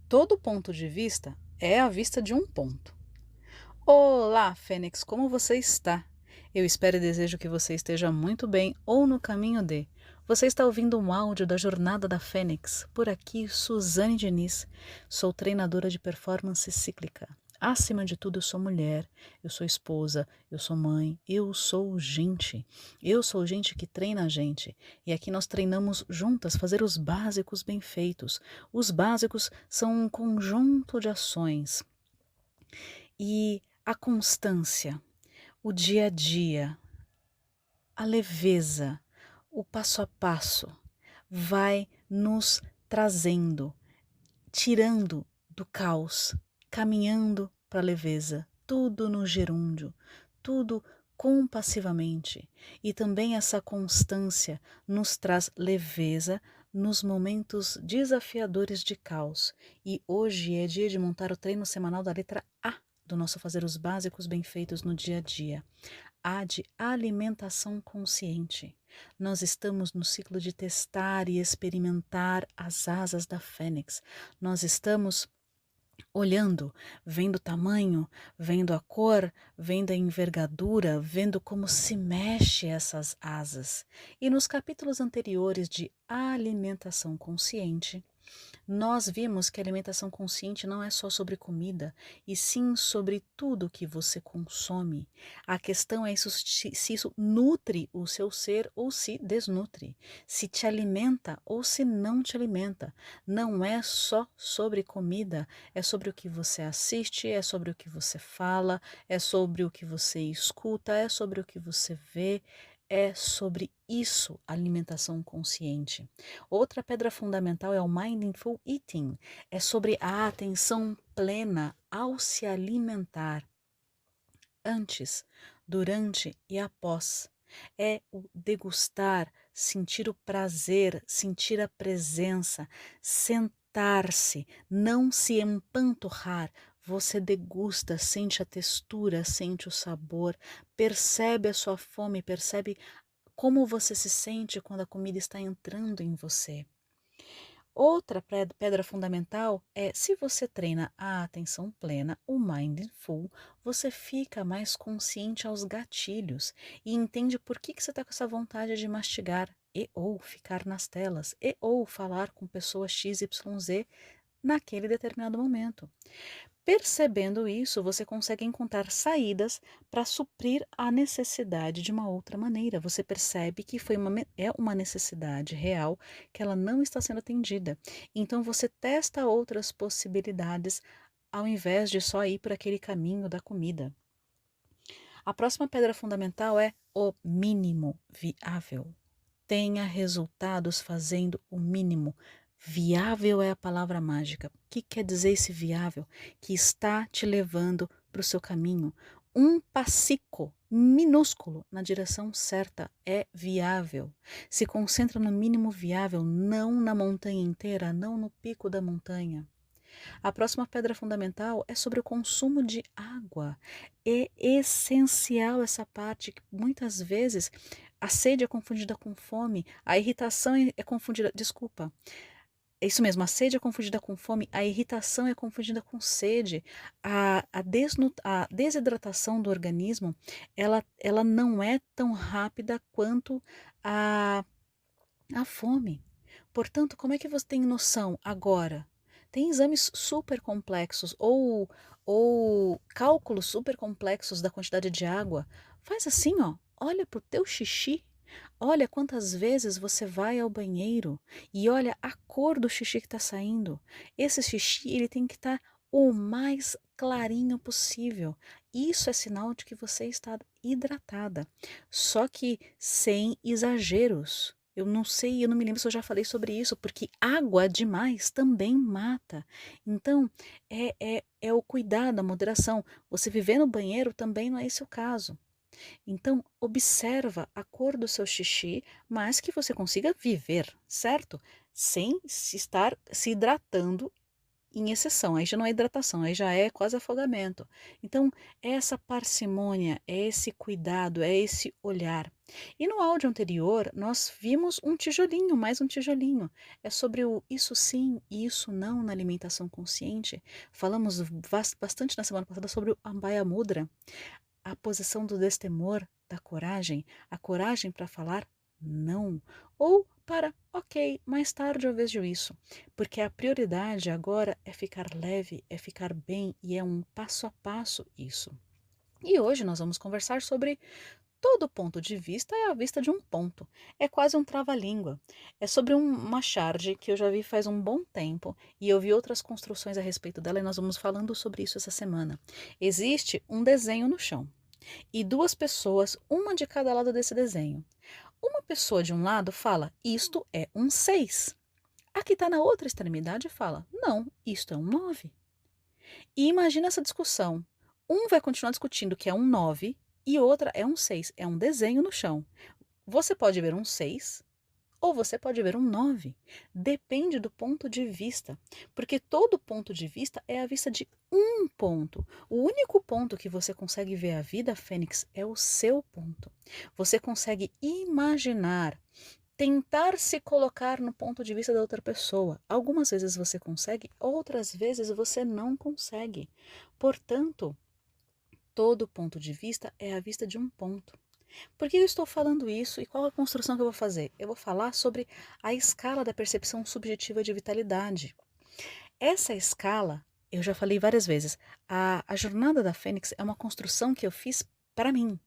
Todo ponto de vista é a vista de um ponto. Olá, Fênix, como você está? Eu espero e desejo que você esteja muito bem ou no caminho de. Você está ouvindo um áudio da Jornada da Fênix. Por aqui, Suzane Diniz. Sou treinadora de performance cíclica. Acima de tudo, eu sou mulher, eu sou esposa, eu sou mãe, eu sou gente. Eu sou gente que treina a gente. E aqui nós treinamos juntas fazer os básicos bem feitos. Os básicos são um conjunto de ações. E a constância, o dia a dia, a leveza, o passo a passo vai nos trazendo, tirando do caos, caminhando para a leveza, tudo no gerúndio, tudo compassivamente. E também essa constância nos traz leveza nos momentos desafiadores de caos. E hoje é dia de montar o treino semanal da letra A do nosso fazer os básicos bem feitos no dia a dia. A de alimentação consciente. Nós estamos no ciclo de testar e experimentar as asas da fênix. Nós estamos olhando, vendo o tamanho, vendo a cor, vendo a envergadura, vendo como se mexe essas asas. E nos capítulos anteriores de alimentação consciente, nós vimos que a alimentação consciente não é só sobre comida, e sim sobre tudo que você consome. A questão é se isso nutre o seu ser ou se desnutre, se te alimenta ou se não te alimenta. Não é só sobre comida, é sobre o que você assiste, é sobre o que você fala, é sobre o que você escuta, é sobre o que você vê. É sobre isso, alimentação consciente. Outra pedra fundamental é o Mindful Eating. É sobre a atenção plena ao se alimentar, antes, durante e após. É o degustar, sentir o prazer, sentir a presença, sentar-se, não se empanturrar. Você degusta, sente a textura, sente o sabor, percebe a sua fome, percebe como você se sente quando a comida está entrando em você. Outra pedra fundamental é, se você treina a atenção plena, o mindful, você fica mais consciente aos gatilhos e entende por que você está com essa vontade de mastigar e ou ficar nas telas e ou falar com pessoas XYZ naquele determinado momento. Percebendo isso, você consegue encontrar saídas para suprir a necessidade de uma outra maneira. Você percebe que é uma necessidade real que ela não está sendo atendida. Então você testa outras possibilidades ao invés de só ir por aquele caminho da comida. A próxima pedra fundamental é o mínimo viável. Tenha resultados fazendo o mínimo. Viável é a palavra mágica. O que quer dizer esse viável? Que está te levando para o seu caminho. Um passico minúsculo na direção certa é viável. Se concentra no mínimo viável, não na montanha inteira, não no pico da montanha. A próxima pedra fundamental é sobre o consumo de água. É essencial essa parte que muitas vezes a sede é confundida com fome, a irritação é confundida, desculpa. É isso mesmo, a sede é confundida com fome, a irritação é confundida com sede, a desidratação do organismo, ela não é tão rápida quanto a, a fome. Portanto, como é que você tem noção agora? Tem exames super complexos ou cálculos super complexos da quantidade de água. Faz assim, ó, olha pro teu xixi, olha quantas vezes você vai ao banheiro e olha a cor do xixi que está saindo. Esse xixi ele tem que estar o mais clarinho possível. Isso é sinal de que você está hidratada, só que sem exageros. Eu não sei, eu não me lembro se eu já falei sobre isso, porque água demais também mata. Então, é o cuidado, a moderação. Você viver no banheiro também não é esse o caso. Então, observa a cor do seu xixi, mas que você consiga viver, certo? Sem se estar se hidratando em exceção, aí já não é hidratação, aí já é quase afogamento. Então, é essa parcimônia, é esse cuidado, é esse olhar. E no áudio anterior, nós vimos um tijolinho, mais um tijolinho. É sobre o isso sim e isso não na alimentação consciente. Falamos bastante na semana passada sobre o Abhaya Mudra, a posição do destemor, da coragem, a coragem para falar não, ou para, ok, mais tarde eu vejo isso, porque a prioridade agora é ficar leve, é ficar bem e é um passo a passo isso. E hoje nós vamos conversar sobre todo ponto de vista é a vista de um ponto. É quase um trava-língua. É sobre uma charge que eu já vi faz um bom tempo e eu vi outras construções a respeito dela e nós vamos falando sobre isso essa semana. Existe um desenho no chão e duas pessoas, uma de cada lado desse desenho. Uma pessoa de um lado fala, isto é um 6. A que está na outra extremidade fala, não, isto é um 9. E imagina essa discussão. Um vai continuar discutindo que é um 9 e outra é um 6. É um desenho no chão. Você pode ver um 6 ou você pode ver um 9. Depende do ponto de vista, porque todo ponto de vista é a vista de um ponto. O único ponto que você consegue ver a vida, Fênix, é o seu ponto. Você consegue imaginar, tentar se colocar no ponto de vista da outra pessoa. Algumas vezes você consegue, outras vezes você não consegue. Portanto, todo ponto de vista é a vista de um ponto. Por que eu estou falando isso e qual a construção que eu vou fazer? Eu vou falar sobre a escala da percepção subjetiva de vitalidade. Essa escala, eu já falei várias vezes, a jornada da Fênix é uma construção que eu fiz para mim.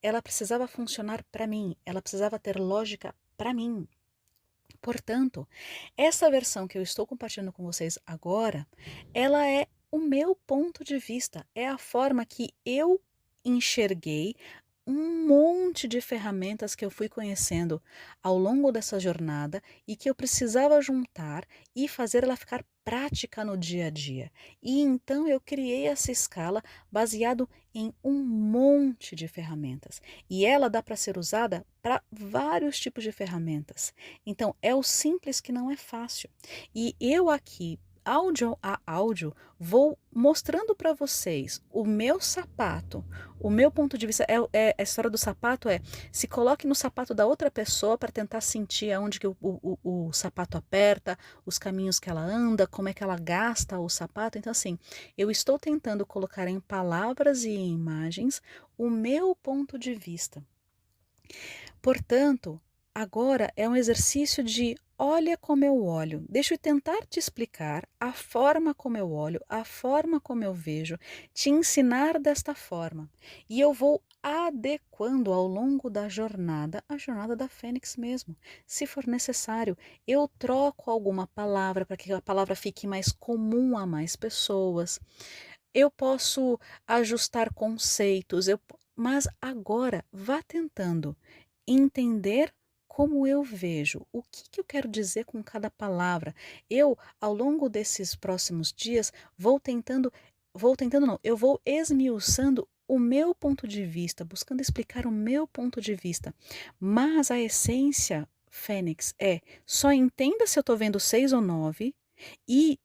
Ela precisava funcionar para mim, ela precisava ter lógica para mim. Portanto, essa versão que eu estou compartilhando com vocês agora, ela é o meu ponto de vista, é a forma que eu enxerguei um monte de ferramentas que eu fui conhecendo ao longo dessa jornada e que eu precisava juntar e fazer ela ficar prática no dia a dia. E então eu criei essa escala baseado em um monte de ferramentas. E ela dá para ser usada para vários tipos de ferramentas. Então é o simples que não é fácil. E eu aqui áudio a áudio, vou mostrando para vocês o meu sapato, o meu ponto de vista. A história do sapato é: se coloque no sapato da outra pessoa para tentar sentir aonde que o sapato aperta, os caminhos que ela anda, como é que ela gasta o sapato. Então, assim, eu estou tentando colocar em palavras e em imagens o meu ponto de vista. Portanto, agora é um exercício de olha como eu olho. Deixa eu tentar te explicar a forma como eu olho, a forma como eu vejo, te ensinar desta forma. E eu vou adequando ao longo da jornada, a jornada da Fênix mesmo. Se for necessário, eu troco alguma palavra para que a palavra fique mais comum a mais pessoas. Eu posso ajustar conceitos, mas agora vá tentando entender como eu vejo, o que que eu quero dizer com cada palavra. Eu, ao longo desses próximos dias, vou tentando não, eu vou esmiuçando o meu ponto de vista, buscando explicar o meu ponto de vista. Mas a essência, Fênix, é só entenda se eu estou vendo 6 ou 9 e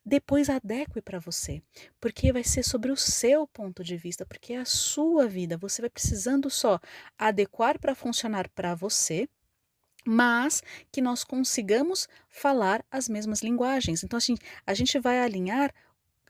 depois adeque para você, porque vai ser sobre o seu ponto de vista, porque é a sua vida. Você vai precisando só adequar para funcionar para você, mas que nós consigamos falar as mesmas linguagens. Então, assim, a gente vai alinhar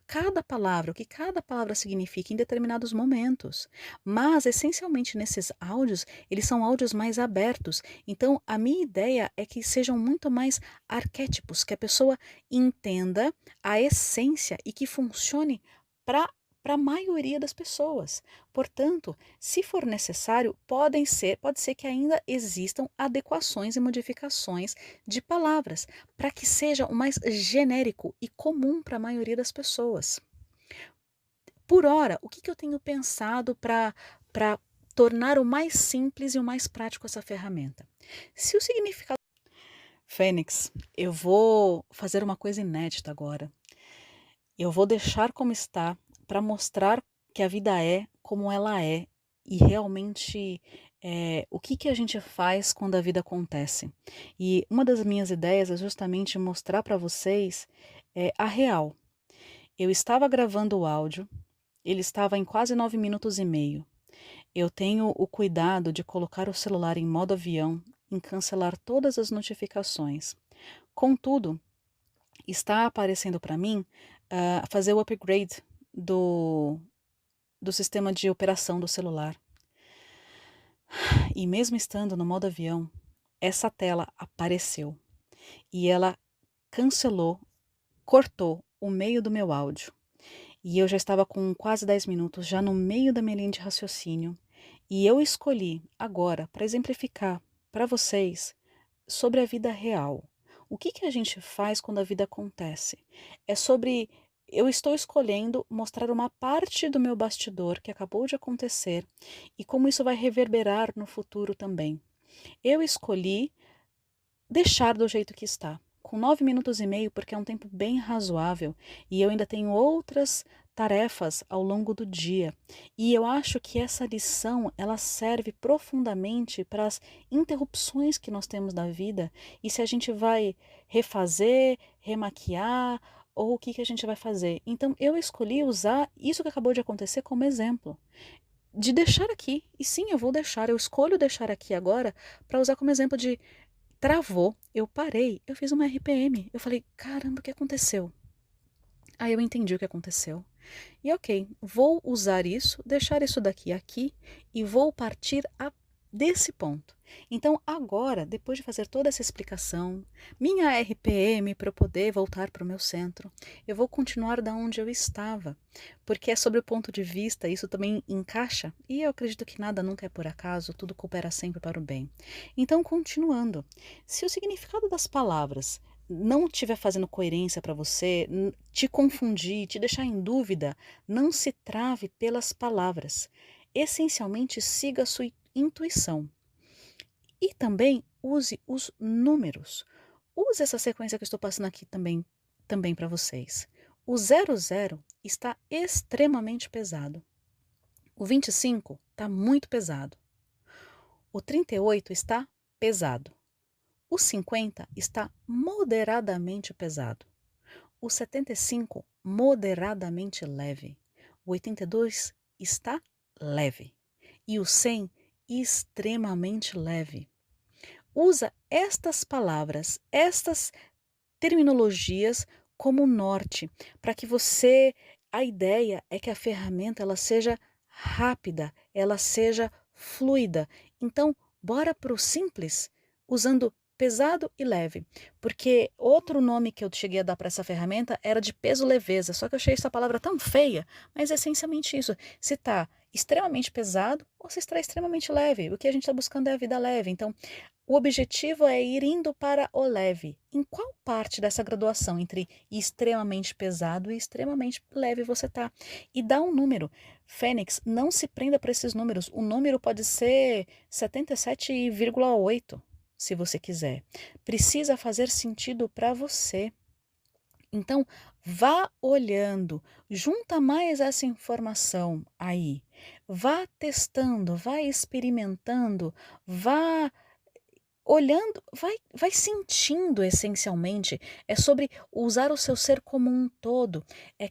cada palavra, o que cada palavra significa em determinados momentos. Mas, essencialmente, nesses áudios, eles são áudios mais abertos. Então, a minha ideia é que sejam muito mais arquétipos, que a pessoa entenda a essência e que funcione para a maioria das pessoas. Portanto, se for necessário, pode ser que ainda existam adequações e modificações de palavras, para que seja o mais genérico e comum para a maioria das pessoas. Por hora, o que que eu tenho pensado para tornar o mais simples e o mais prático essa ferramenta? Se o significado. Fênix, eu vou fazer uma coisa inédita agora. Eu vou deixar como está para mostrar que a vida é como ela é e realmente o que que a gente faz quando a vida acontece. E uma das minhas ideias é justamente mostrar para vocês É a real. Eu estava gravando o áudio, ele estava em quase 9 minutos e meio. Eu tenho o cuidado de colocar o celular em modo avião, em cancelar todas as notificações. Contudo, está aparecendo para mim fazer o upgrade do, do sistema de operação do celular. E mesmo estando no modo avião, essa tela apareceu e ela cancelou, cortou o meio do meu áudio. E eu já estava com quase 10 minutos, já no meio da minha linha de raciocínio. E eu escolhi agora, para exemplificar para vocês, sobre a vida real. O que que a gente faz quando a vida acontece? É sobre. Eu estou escolhendo mostrar uma parte do meu bastidor que acabou de acontecer e como isso vai reverberar no futuro também. Eu escolhi deixar do jeito que está, com 9 minutos e meio, porque é um tempo bem razoável e eu ainda tenho outras tarefas ao longo do dia. E eu acho que essa lição, ela serve profundamente para as interrupções que nós temos na vida e se a gente vai refazer, remaquiar ou o que que a gente vai fazer. Então eu escolhi usar isso que acabou de acontecer como exemplo. De deixar aqui, e sim, eu vou deixar, eu escolho deixar aqui agora para usar como exemplo de travou, eu parei, eu fiz uma RPM. Eu falei, caramba, o que aconteceu? Aí eu entendi o que aconteceu. E ok, vou usar isso, deixar isso daqui aqui e vou partir desse ponto. Então agora, depois de fazer toda essa explicação, minha RPM para eu poder voltar para o meu centro, eu vou continuar da onde eu estava, porque é sobre o ponto de vista, isso também encaixa, e eu acredito que nada nunca é por acaso, tudo coopera sempre para o bem. Então, continuando, se o significado das palavras não estiver fazendo coerência para você, te confundir, te deixar em dúvida, não se trave pelas palavras. Essencialmente, siga a sua intuição. E também use os números. Use essa sequência que eu estou passando aqui também para vocês. O 00 está extremamente pesado. O 25 está muito pesado. O 38 está pesado. O 50 está moderadamente pesado. O 75, moderadamente leve. O 82 está leve. E o 100, extremamente leve. Usa estas palavras, estas terminologias como norte, para que você, a ideia é que a ferramenta ela seja rápida, ela seja fluida. Então, bora para o simples, usando pesado e leve, porque outro nome que eu cheguei a dar para essa ferramenta era de peso-leveza, só que eu achei essa palavra tão feia, mas é essencialmente isso, se está extremamente pesado ou se está extremamente leve, o que a gente está buscando é a vida leve, então o objetivo é ir indo para o leve. Em qual parte dessa graduação entre extremamente pesado e extremamente leve você está? E dá um número. Fênix, não se prenda para esses números. O número pode ser 77,8, se você quiser. Precisa fazer sentido para você. Então, vá olhando, junta mais essa informação aí. Vá testando, vá experimentando, vá olhando, vai sentindo essencialmente, é sobre usar o seu ser como um todo, é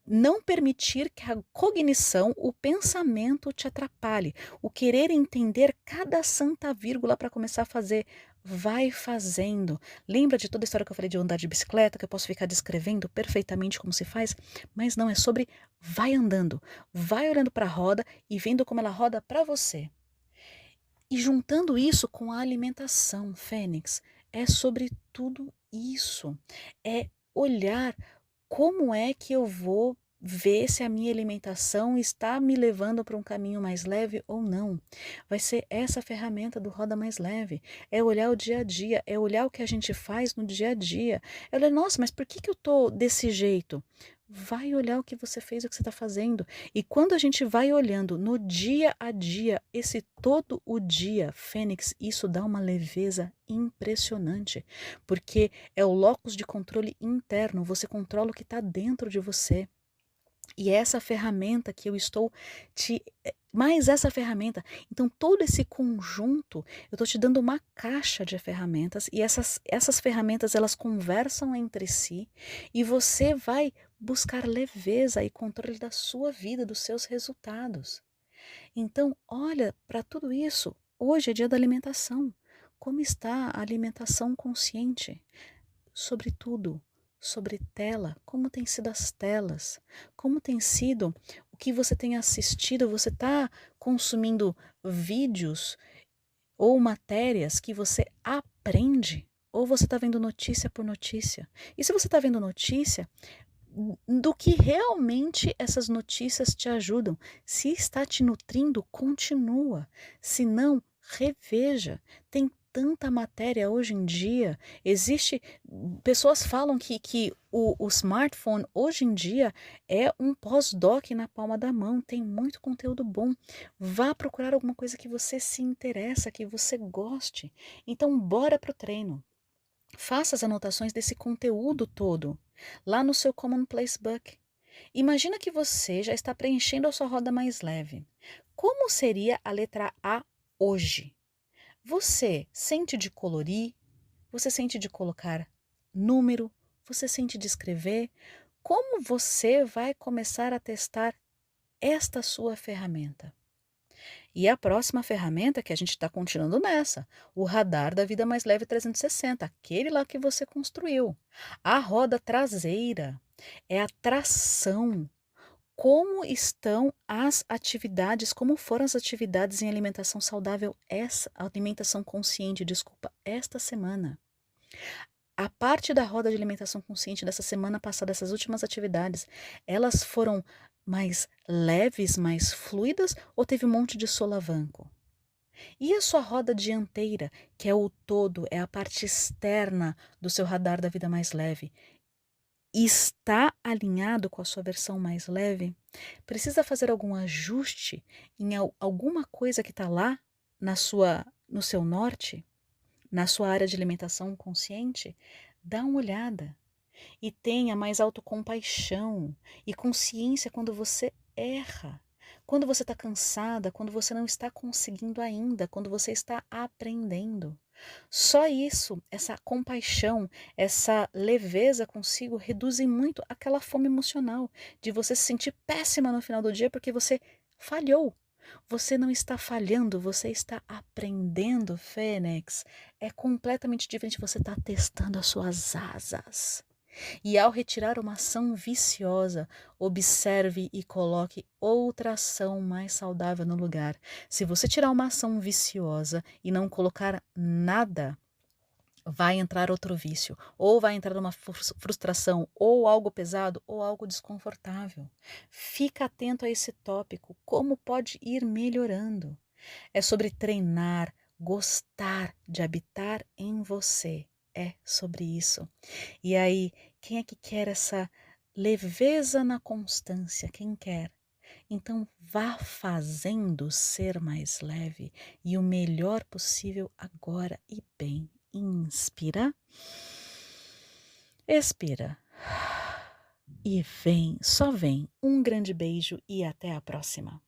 não permitir que a cognição, o pensamento te atrapalhe, o querer entender cada santa vírgula para começar a fazer, vai fazendo. Lembra de toda a história que eu falei de andar de bicicleta, que eu posso ficar descrevendo perfeitamente como se faz? Mas não, é sobre vai andando, vai olhando para a roda e vendo como ela roda para você. E juntando isso com a alimentação, Fênix, é sobre tudo isso. É olhar como é que eu vou ver se a minha alimentação está me levando para um caminho mais leve ou não. Vai ser essa ferramenta do Roda Mais Leve. É olhar o dia a dia, é olhar o que a gente faz no dia a dia. É olhar, nossa, mas por que eu estou desse jeito? Vai olhar o que você fez, o que você está fazendo. E quando a gente vai olhando no dia a dia, esse todo o dia, Fênix, isso dá uma leveza impressionante. Porque é o locus de controle interno, você controla o que está dentro de você. E é essa ferramenta que eu estou mais essa ferramenta. Então, todo esse conjunto, eu estou te dando uma caixa de ferramentas e essas ferramentas, elas conversam entre si e você vai buscar leveza e controle da sua vida, dos seus resultados. Então, olha para tudo isso. Hoje é dia da alimentação. Como está a alimentação consciente? Sobre tudo, sobre tela, como tem sido as telas, como tem sido o que você tem assistido, você está consumindo vídeos ou matérias que você aprende, ou você está vendo notícia por notícia. E se você está vendo notícia, do que realmente essas notícias te ajudam. Se está te nutrindo, continua. Se não, reveja. Tem tanta matéria hoje em dia. Pessoas falam que o smartphone hoje em dia é um pós-doc na palma da mão. Tem muito conteúdo bom. Vá procurar alguma coisa que você se interessa, que você goste. Então, bora pro treino. Faça as anotações desse conteúdo todo lá no seu Commonplace Book. Imagina que você já está preenchendo a sua roda mais leve. Como seria a letra A hoje? Você sente de colorir? Você sente de colocar número? Você sente de escrever? Como você vai começar a testar esta sua ferramenta? E a próxima ferramenta que a gente está continuando nessa, o radar da Vida Mais Leve 360, aquele lá que você construiu. A roda traseira é a tração. Como estão as atividades, como foram as atividades em alimentação saudável, alimentação consciente, desculpa, esta semana? A parte da roda de alimentação consciente dessa semana passada, essas últimas atividades, elas foram mais leves, mais fluidas ou teve um monte de solavanco? E a sua roda dianteira, que é o todo, é a parte externa do seu radar da vida mais leve, está alinhado com a sua versão mais leve? Precisa fazer algum ajuste em alguma coisa que está lá no seu norte? Na sua área de alimentação consciente? Dá uma olhada e tenha mais autocompaixão e consciência quando você erra, quando você está cansada, quando você não está conseguindo ainda, quando você está aprendendo. Só isso, essa compaixão, essa leveza consigo reduzem muito aquela fome emocional de você se sentir péssima no final do dia porque você falhou. Você não está falhando, você está aprendendo, Fênix. É completamente diferente, você está testando as suas asas. E ao retirar uma ação viciosa, observe e coloque outra ação mais saudável no lugar. Se você tirar uma ação viciosa e não colocar nada, vai entrar outro vício, ou vai entrar uma frustração, ou algo pesado, ou algo desconfortável. Fica atento a esse tópico, como pode ir melhorando. É sobre treinar, gostar de habitar em você. É sobre isso. E aí, quem é que quer essa leveza na constância? Quem quer? Então, vá fazendo ser mais leve e o melhor possível agora e bem. Inspira, expira e vem, só vem. Um grande beijo e até a próxima.